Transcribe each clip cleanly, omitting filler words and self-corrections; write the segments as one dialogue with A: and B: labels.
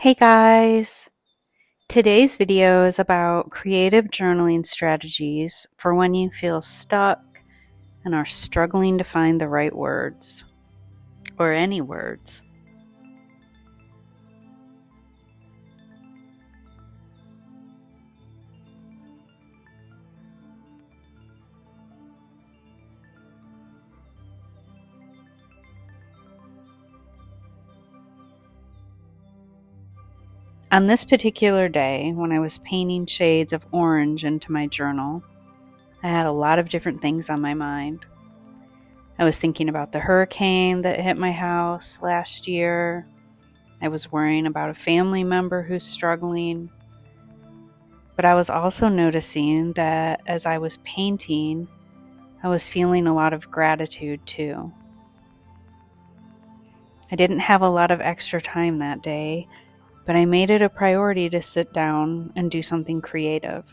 A: Hey guys! Today's video is about creative journaling strategies for when you feel stuck and are struggling to find the right words, or any words. On this particular day, when I was painting shades of orange into my journal, I had a lot of different things on my mind. I was thinking about the hurricane that hit my house last year. I was worrying about a family member who's struggling. But I was also noticing that as I was painting, I was feeling a lot of gratitude too. I didn't have a lot of extra time that day, but I made it a priority to sit down and do something creative.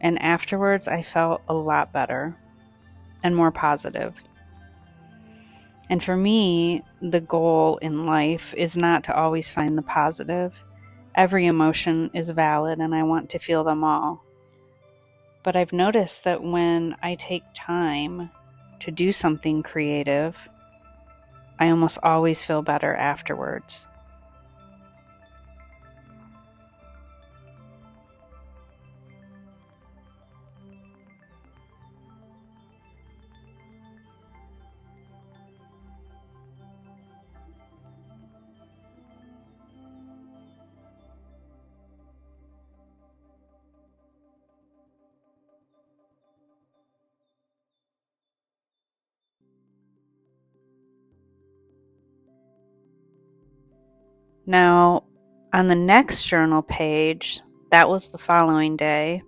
A: And afterwards, I felt a lot better and more positive. And for me, the goal in life is not to always find the positive. Every emotion is valid and I want to feel them all. But I've noticed that when I take time to do something creative, I almost always feel better afterwards. Now, on the next journal page, that was the following day,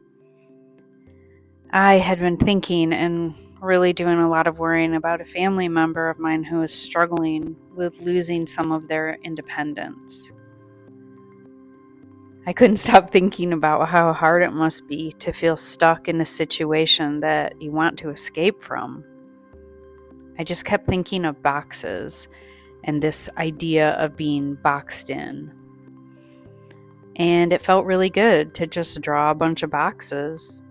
A: I had been thinking and really doing a lot of worrying about a family member of mine who is struggling with losing some of their independence. I couldn't stop thinking about how hard it must be to feel stuck in a situation that you want to escape from. I just kept thinking of boxes and this idea of being boxed in. And it felt really good to just draw a bunch of boxes.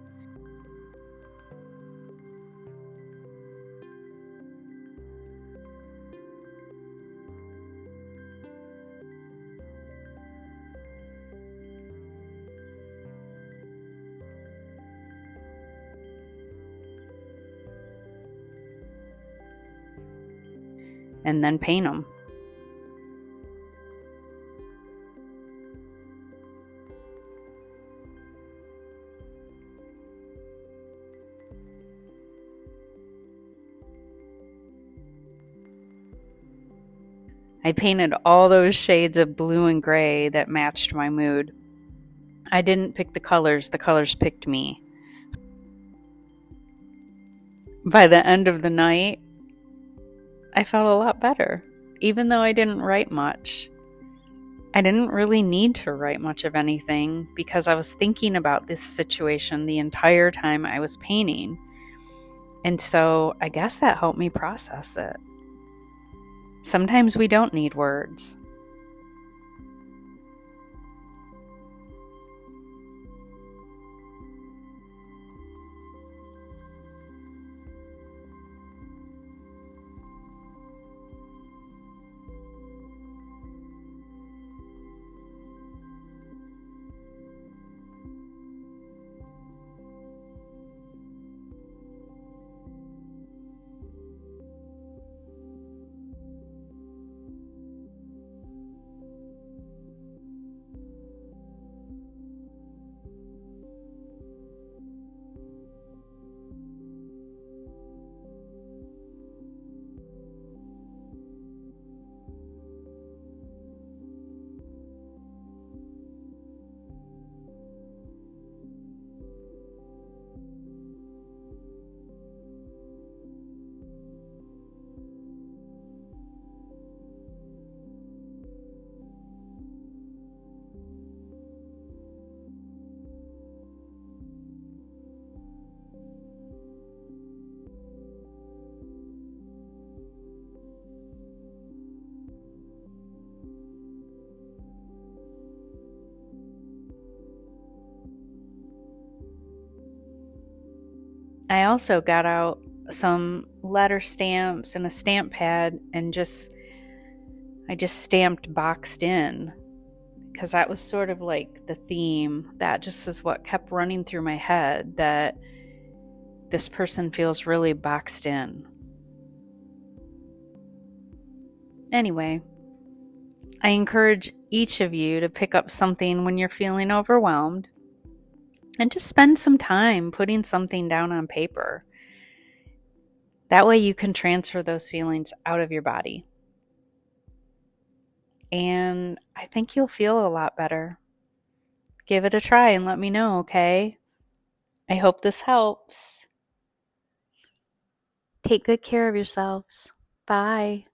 A: And then paint them. I painted all those shades of blue and gray that matched my mood. I didn't pick the colors picked me. By the end of the night, I felt a lot better, even though I didn't write much. I didn't really need to write much of anything because I was thinking about this situation the entire time I was painting. And so I guess that helped me process it. Sometimes we don't need words. I also got out some letter stamps and a stamp pad and I just stamped boxed in, because that was sort of like the theme. That just is what kept running through my head, that this person feels really boxed in. Anyway, I encourage each of you to pick up something when you're feeling overwhelmed and just spend some time putting something down on paper. That way you can transfer those feelings out of your body. And I think you'll feel a lot better. Give it a try and let me know, okay? I hope this helps. Take good care of yourselves. Bye.